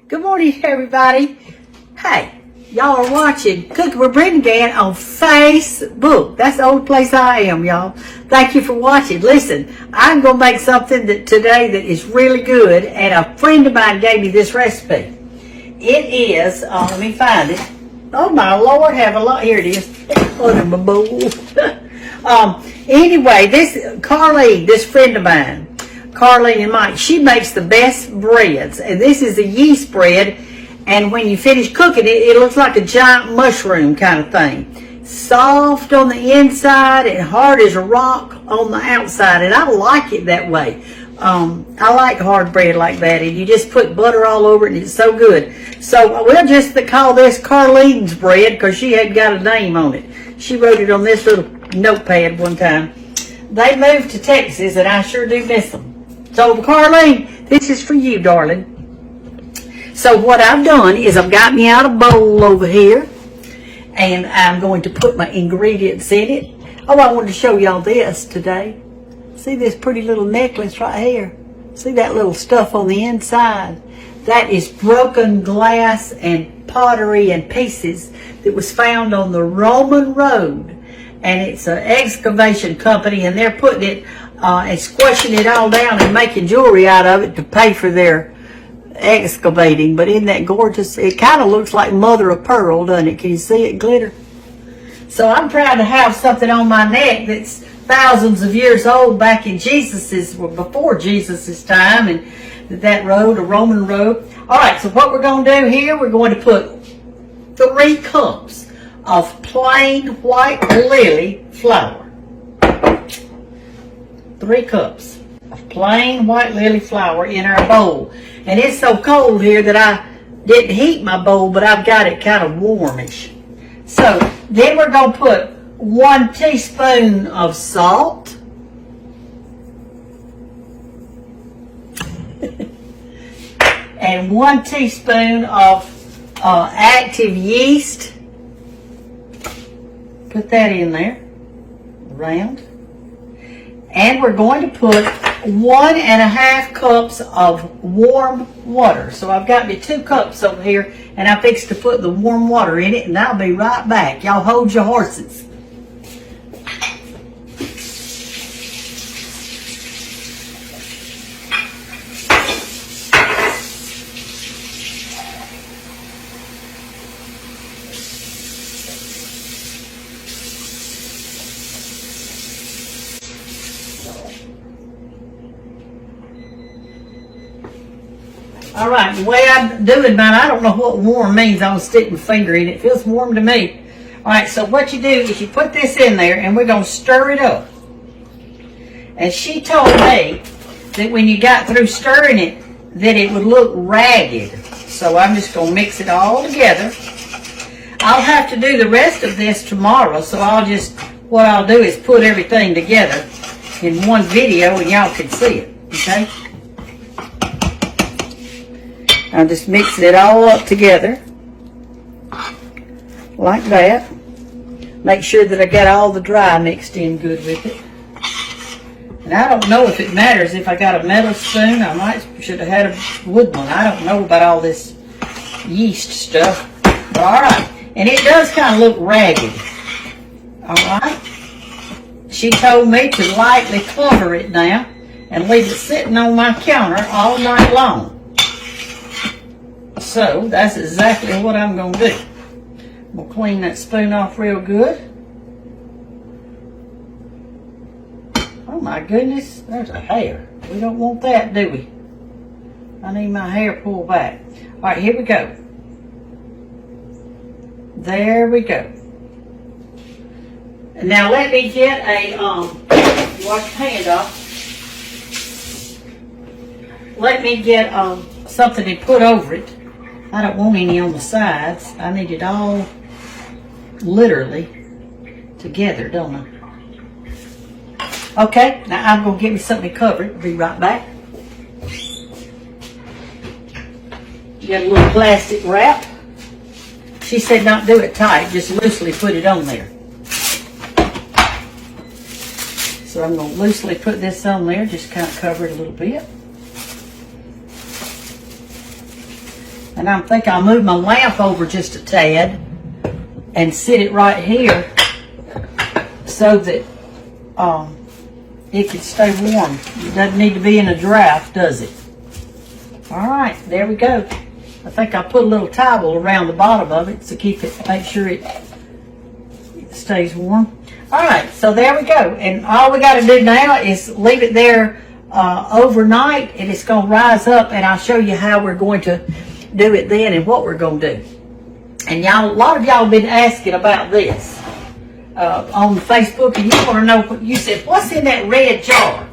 Good morning, everybody. Hey, y'all are watching Cooking with Brenda Gann on Facebook. That's the only place I am, y'all. Thank you for watching. Listen, I'm going to make something today that is really good, and a friend of mine gave me this recipe. It is, let me find it. Oh, my Lord, have a lot. Here it is. Under my bowl. Anyway, this friend of mine, Carlene and Mike, she makes the best breads, and this is a yeast bread, and when you finish cooking it, it looks like a giant mushroom kind of thing. Soft on the inside and hard as a rock on the outside, and I like it that way. I like hard bread like that, and you just put butter all over it, and it's so good. So we'll just call this Carlene's bread because she had got a name on it. She wrote it on this little notepad one time. They moved to Texas, and I sure do miss them. So, Carlene, this is for you, darling. So what I've done is I've got me out a bowl over here, and I'm going to put my ingredients in it. Oh, I wanted to show y'all this today. See this pretty little necklace right here? See that little stuff on the inside? That is broken glass and pottery and pieces that was found on the Roman road. And it's an excavation company, and they're putting it and squashing it all down and making jewelry out of it to pay for their excavating. But isn't that gorgeous? It kind of looks like mother of pearl, doesn't it? Can you see it glitter? So I'm proud to have something on my neck that's thousands of years old, back in before Jesus's time, and that road, a Roman road. All right, so what we're going to do here, we're going to put 3 cups of plain white lily flour. 3 cups of plain white lily flour in our bowl. And it's so cold here that I didn't heat my bowl, but I've got it kind of warmish. So then we're going to put 1 teaspoon of salt. And 1 teaspoon of active yeast. Put that in there, around. And we're going to put 1.5 cups of warm water. So I've got me 2 cups over here, and I fixed to put the warm water in it, and I'll be right back. Y'all hold your horses. All right, the way I'm doing mine, I don't know what warm means. I'll stick my finger in it. It feels warm to me. All right, so what you do is you put this in there, and we're going to stir it up. And she told me that when you got through stirring it, that it would look ragged. So I'm just going to mix it all together. I'll have to do the rest of this tomorrow, so what I'll do is put everything together in one video, and y'all can see it, okay? I'm just mixing it all up together like that. Make sure that I got all the dry mixed in good with it. And I don't know if it matters if I got a metal spoon. Should have had a wood one. I don't know about all this yeast stuff. But all right. And it does kind of look ragged. All right. She told me to lightly cover it now and leave it sitting on my counter all night long. So that's exactly what I'm going to do. I'm going to clean that spoon off real good. Oh my goodness, there's a hair. We don't want that, do we? I need my hair pulled back. All right, here we go. There we go. And now let me get a, wash your hand off. Let me get something to put over it. I don't want any on the sides. I need it all literally together, don't I? Okay, now I'm going to get me something to cover it. I'll be right back. Got a little plastic wrap. She said not do it tight, just loosely put it on there. So I'm going to loosely put this on there, just kind of cover it a little bit. And I think I'll move my lamp over just a tad and sit it right here so that it can stay warm. It doesn't need to be in a draft, does it? All right, there we go. I think I put a little towel around the bottom of it to keep it, make sure it stays warm. All right, so there we go. And all we got to do now is leave it there overnight, and it's going to rise up, and I'll show you how we're going to do it then and what we're going to do. And y'all, a lot of y'all have been asking about this on Facebook, and you want to know, you said, what's in that red jar?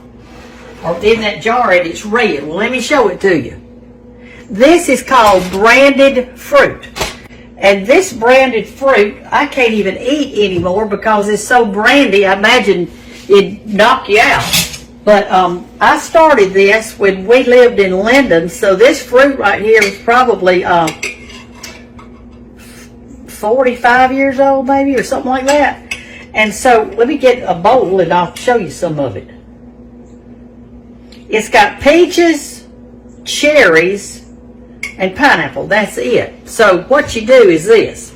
Or in that jar and it's red. Well, let me show it to you. This is called branded fruit. And this branded fruit, I can't even eat anymore because it's so brandy, I imagine it'd knock you out. But I started this when we lived in Linden, so this fruit right here is probably 45 years old maybe, or something like that. And so let me get a bowl and I'll show you some of it. It's got peaches, cherries, and pineapple. That's it. So what you do is this.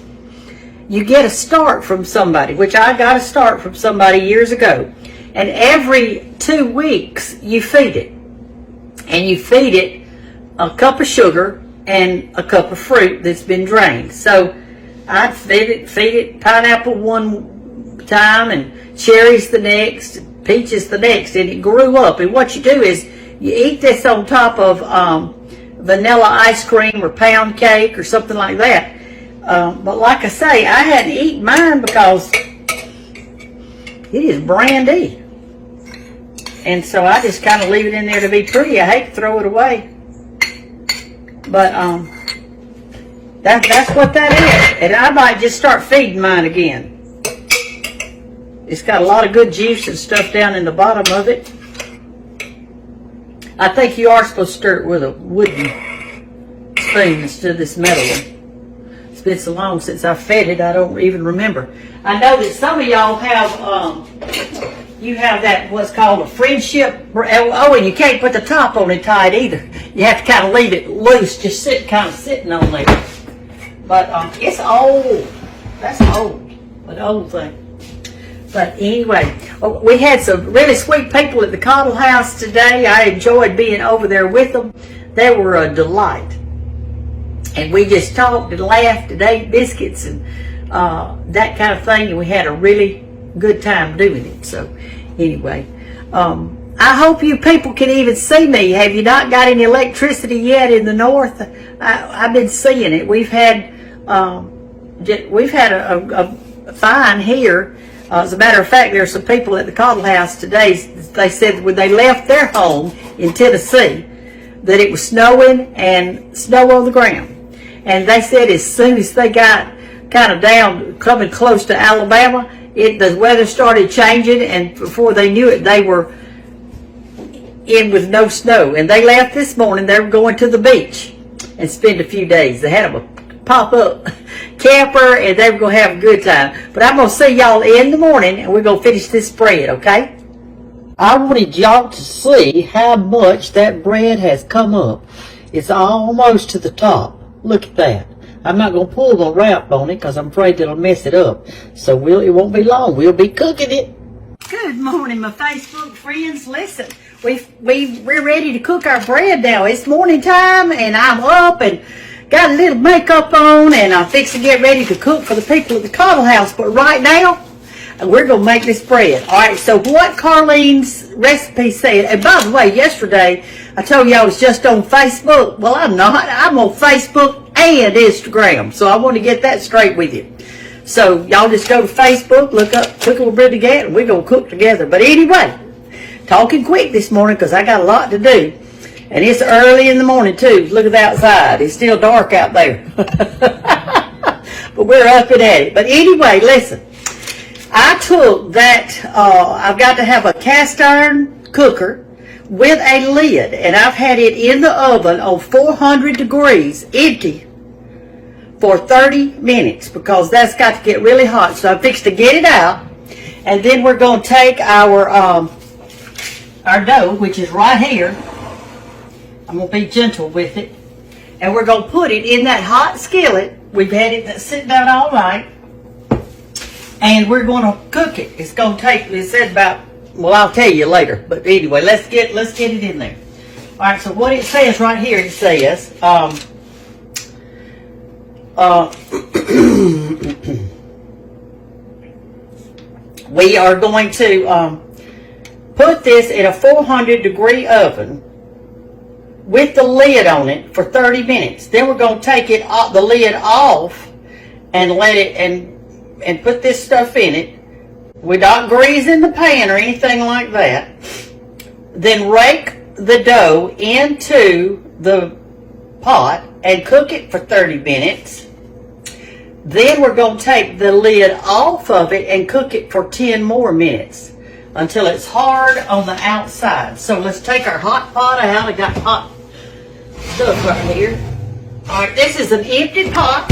You get a start from somebody, which I got a start from somebody years ago. And every 2 weeks you feed it. And you feed it a cup of sugar and a cup of fruit that's been drained. So I'd feed it pineapple one time and cherries the next, peaches the next, and it grew up. And what you do is you eat this on top of vanilla ice cream or pound cake or something like that. But like I say, I hadn't eaten mine because it is brandy. And so I just kind of leave it in there to be pretty. I hate to throw it away. But that's what that is. And I might just start feeding mine again. It's got a lot of good juice and stuff down in the bottom of it. I think you are supposed to stir it with a wooden spoon instead of this metal one. It's been so long since I fed it, I don't even remember. I know that some of y'all have, you have that, what's called a friendship. Oh, and you can't put the top on it tight either. You have to kind of leave it loose, just kind of sitting on there. But it's old. That's old, an old thing. But anyway, we had some really sweet people at the Cottle House today. I enjoyed being over there with them. They were a delight. And we just talked and laughed and ate biscuits and that kind of thing. And we had a really good time doing it. So anyway, I hope you people can even see me. Have you not got any electricity yet in the north? I've been seeing it. We've had a fine here. As a matter of fact, there are some people at the Cottle House today. They said when they left their home in Tennessee that it was snowing and snow on the ground. And they said as soon as they got kind of down, coming close to Alabama, the weather started changing, and before they knew it, they were in with no snow. And they left this morning. They were going to the beach and spend a few days. They had a pop-up camper, and they were going to have a good time. But I'm going to see y'all in the morning, and we're going to finish this bread, okay? I wanted y'all to see how much that bread has come up. It's almost to the top. Look at that. I'm not going to pull the wrap on it because I'm afraid it'll mess it up. So it won't be long. We'll be cooking it. Good morning, my Facebook friends. Listen, we're ready to cook our bread now. It's morning time, and I'm up and got a little makeup on, and I'm fixing to get ready to cook for the people at the Cottle House. But right now, we're going to make this bread. All right, so what Carlene's recipe said, and by the way, yesterday, I told you I was just on Facebook. Well, I'm not. I'm on Facebook and Instagram, so I want to get that straight with you. So y'all just go to Facebook, look up Cook a Little Bread Together, and we're going to cook together. But anyway, talking quick this morning because I got a lot to do. And it's early in the morning, too. Look at the outside. It's still dark out there. But we're up and at it. But anyway, listen. I took that, I've got to have a cast iron cooker with a lid. And I've had it in the oven on 400 degrees, empty, for 30 minutes. Because that's got to get really hot. So I'm fixing to get it out. And then we're going to take our dough, which is right here. I'm going to be gentle with it. and we're going to put it in that hot skillet. We've had it sitting out all night, and we're going to cook it. It's going to take, it said about, well, I'll tell you later, but anyway, let's get it in there. All right, so what it says right here, it says, we are going to put this in a 400-degree oven with the lid on it for 30 minutes. Then we're going to take it the lid off and let it and put this stuff in it. We're not greasing the pan or anything like that. Then rake the dough into the pot and cook it for 30 minutes. Then we're going to take the lid off of it and cook it for 10 more minutes until it's hard on the outside. So let's take our hot pot out. I got hot stuff right here. All right, this is an empty pot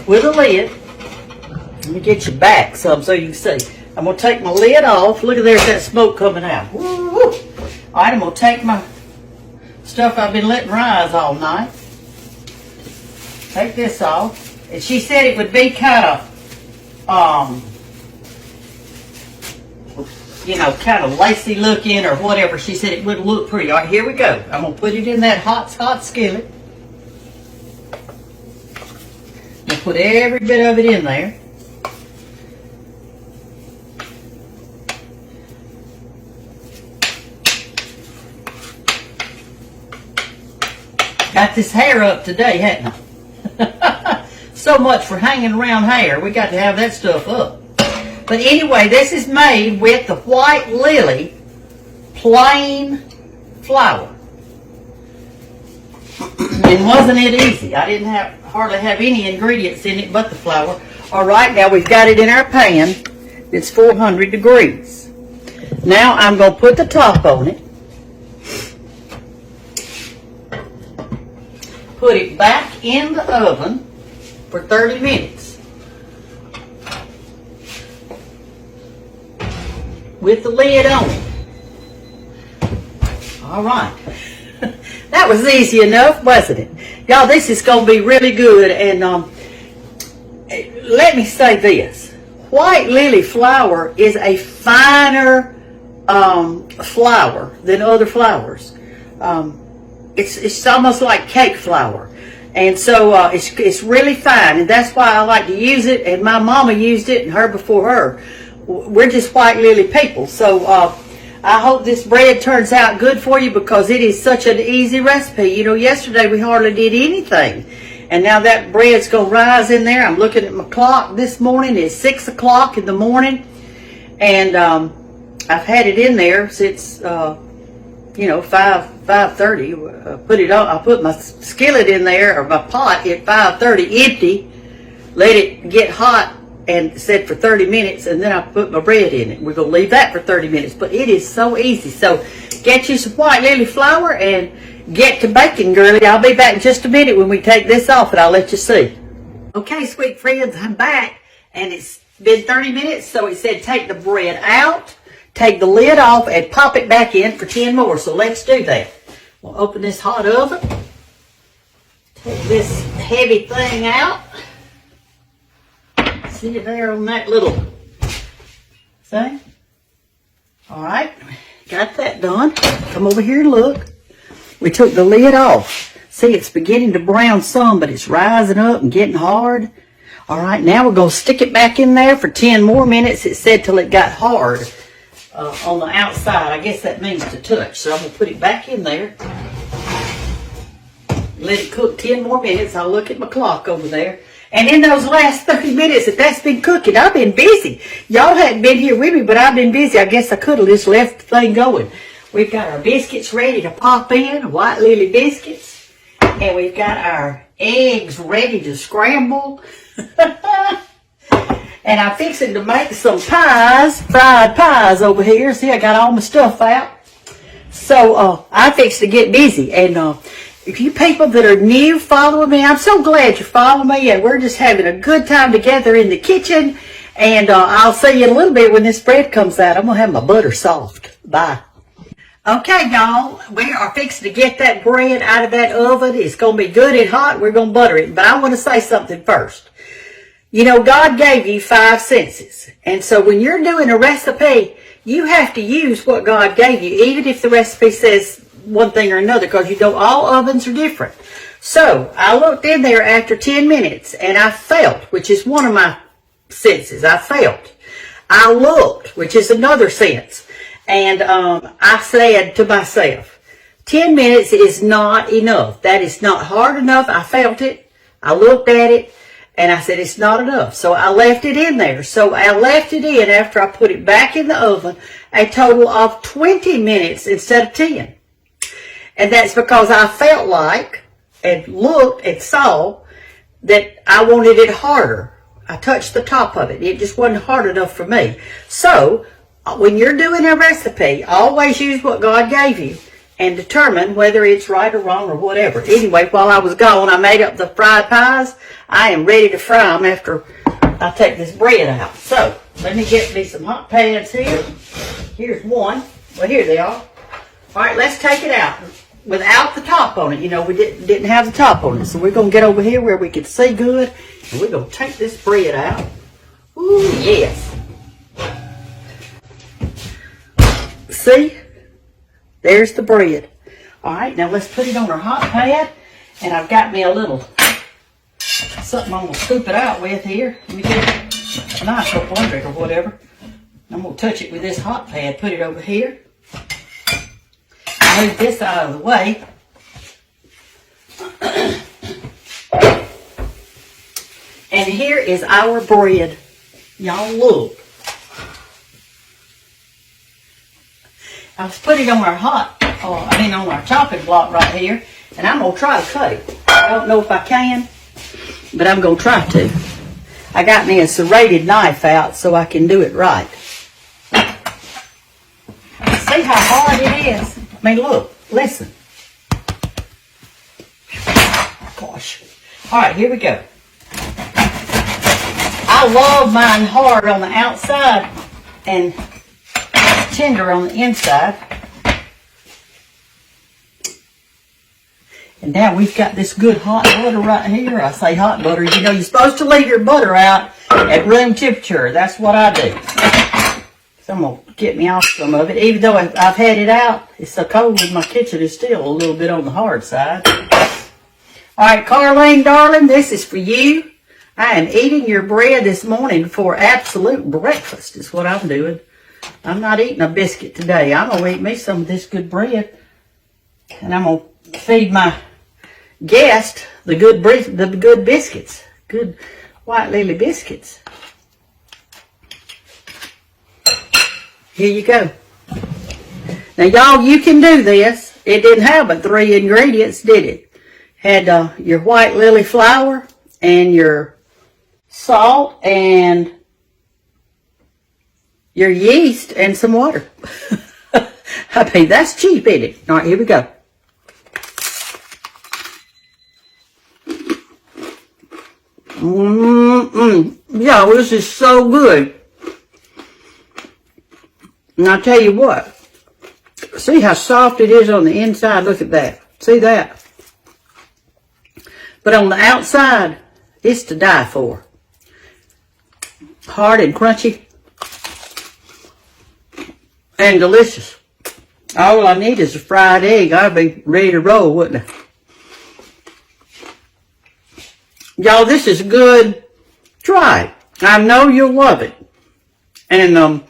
with a lid. Let me get you back some so you can see. I'm going to take my lid off. Look at there's that smoke coming out. Woo-hoo. All right, I'm going to take my stuff I've been letting rise all night. Take this off. And she said it would be kind of, kind of lacy looking or whatever. She said it would look pretty. All right, here we go. I'm going to put it in that hot skillet. I'm going to put every bit of it in there. Got this hair up today, hadn't I? So much for hanging around hair. We got to have that stuff up. But anyway, this is made with the White Lily plain flour. And wasn't it easy? I didn't hardly have any ingredients in it but the flour. All right, now we've got it in our pan. It's 400 degrees. Now I'm going to put the top on it. Put it back in the oven for 30 minutes with the lid on it. All right. That was easy enough, wasn't it? Y'all, this is going to be really good. And let me say this. White Lily flour is a finer flour than other flours. It's almost like cake flour, and so it's really fine, and that's why I like to use it. And my mama used it, and her before her. We're just White Lily people, so I hope this bread turns out good for you because it is such an easy recipe. You know, yesterday we hardly did anything, and now that bread's gonna rise in there. I'm looking at my clock this morning. It's 6 o'clock in the morning, and I've had it in there since 5:30. Put it on. I put my skillet in there, or my pot at 5:30 empty. Let it get hot and set for 30 minutes, and then I put my bread in it. We're gonna leave that for 30 minutes. But it is so easy. So get you some White Lily flour and get to baking, girlie. I'll be back in just a minute when we take this off, and I'll let you see. Okay, sweet friends, I'm back, and it's been 30 minutes. So it said take the bread out, take the lid off, and pop it back in for 10 more. So let's do that. We'll open this hot oven. Take this heavy thing out. See it there on that little thing? All right, got that done. Come over here and look. We took the lid off. See, it's beginning to brown some, but it's rising up and getting hard. All right, now we're going to stick it back in there for 10 more minutes. It said till it got hard. On the outside, I guess that means to touch. So I'm going to put it back in there. Let it cook 10 more minutes. I'll look at my clock over there. And in those last 30 minutes that's been cooking, I've been busy. Y'all hadn't been here with me, but I've been busy. I guess I could have just left the thing going. We've got our biscuits ready to pop in, White Lily biscuits. And we've got our eggs ready to scramble. And I'm fixing to make some pies, fried pies over here. See, I got all my stuff out. So I fixed to get busy. And if you people that are new following me, I'm so glad you follow me. And we're just having a good time together in the kitchen. And I'll see you in a little bit when this bread comes out. I'm going to have my butter soft. Bye. Okay, y'all, we are fixing to get that bread out of that oven. It's going to be good and hot. We're going to butter it. But I want to say something first. You know, God gave you 5 senses. And so when you're doing a recipe, you have to use what God gave you, even if the recipe says one thing or another, because you know all ovens are different. So I looked in there after 10 minutes and I felt, which is one of my senses. I felt. I looked, which is another sense. And I said to myself, 10 minutes is not enough. That is not hard enough. I felt it. I looked at it. And I said, it's not enough. So I left it in there. So I left it in after I put it back in the oven a total of 20 minutes instead of 10. And that's because I felt like and looked and saw that I wanted it harder. I touched the top of it. It just wasn't hard enough for me. So when you're doing a recipe, always use what God gave you and determine whether it's right or wrong or whatever. Anyway, while I was gone, I made up the fried pies. I am ready to fry them after I take this bread out. So let me get me some hot pans here. Here's one. Well, here they are. All right, let's take it out without the top on it. You know, we didn't have the top on it. So we're going to get over here where we can see good. And we're going to take this bread out. Ooh, yes. See? There's the bread. All right, now let's put it on our hot pad. And I've got me a little something I'm going to scoop it out with here. Let me get a knife up under it or whatever. I'm going to touch it with this hot pad. Put it over here. Move this out of the way. And here is our bread. Y'all look. I was putting it on our on our chopping block right here, and I'm going to try to cut it. I don't know if I can, but I'm going to try to. I got me a serrated knife out so I can do it right. See how hard it is? I mean, look, listen. Gosh. All right, here we go. I love mine hard on the outside and tender on the inside. And now we've got this good hot butter right here. I say hot butter. You know, you're supposed to leave your butter out at room temperature. That's what I do. So I'm going to get me off some of it. Even though I've had it out, it's so cold in my kitchen, it's still a little bit on the hard side. All right, Carlene, darling, this is for you. I am eating your bread this morning for absolute breakfast is what I'm doing. I'm not eating a biscuit today. I'm going to eat me some of this good bread. And I'm going to feed my guest the good biscuits. Good white lily biscuits. Here you go. Now, y'all, you can do this. It didn't have but 3 ingredients, did it? Had your white lily flour and your salt and your yeast and some water. I mean, that's cheap, isn't it? All right, here we go. Yeah, this is so good. And I'll tell you what. See how soft it is on the inside? Look at that. See that? But on the outside, it's to die for. Hard and crunchy. And delicious. All I need is a fried egg. I'd be ready to roll, wouldn't I? Y'all, this is good. Try it. I know you'll love it. And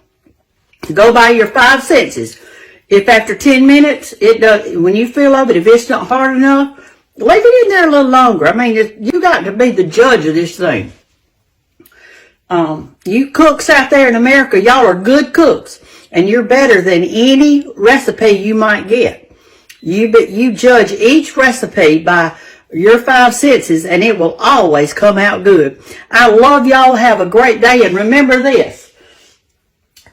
go by your 5 senses. If after 10 minutes, it does, when you feel of it, if it's not hard enough, leave it in there a little longer. I mean, you got to be the judge of this thing. You cooks out there in America, y'all are good cooks. And you're better than any recipe you might get. You judge each recipe by your 5 senses, and it will always come out good. I love y'all. Have a great day. And remember this.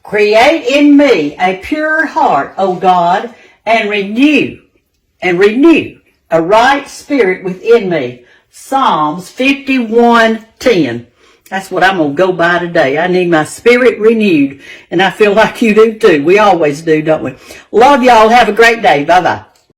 Create in me a pure heart, O God, and renew a right spirit within me. Psalms 51:10. That's what I'm going to go by today. I need my spirit renewed. And I feel like you do too. We always do, don't we? Love y'all. Have a great day. Bye-bye.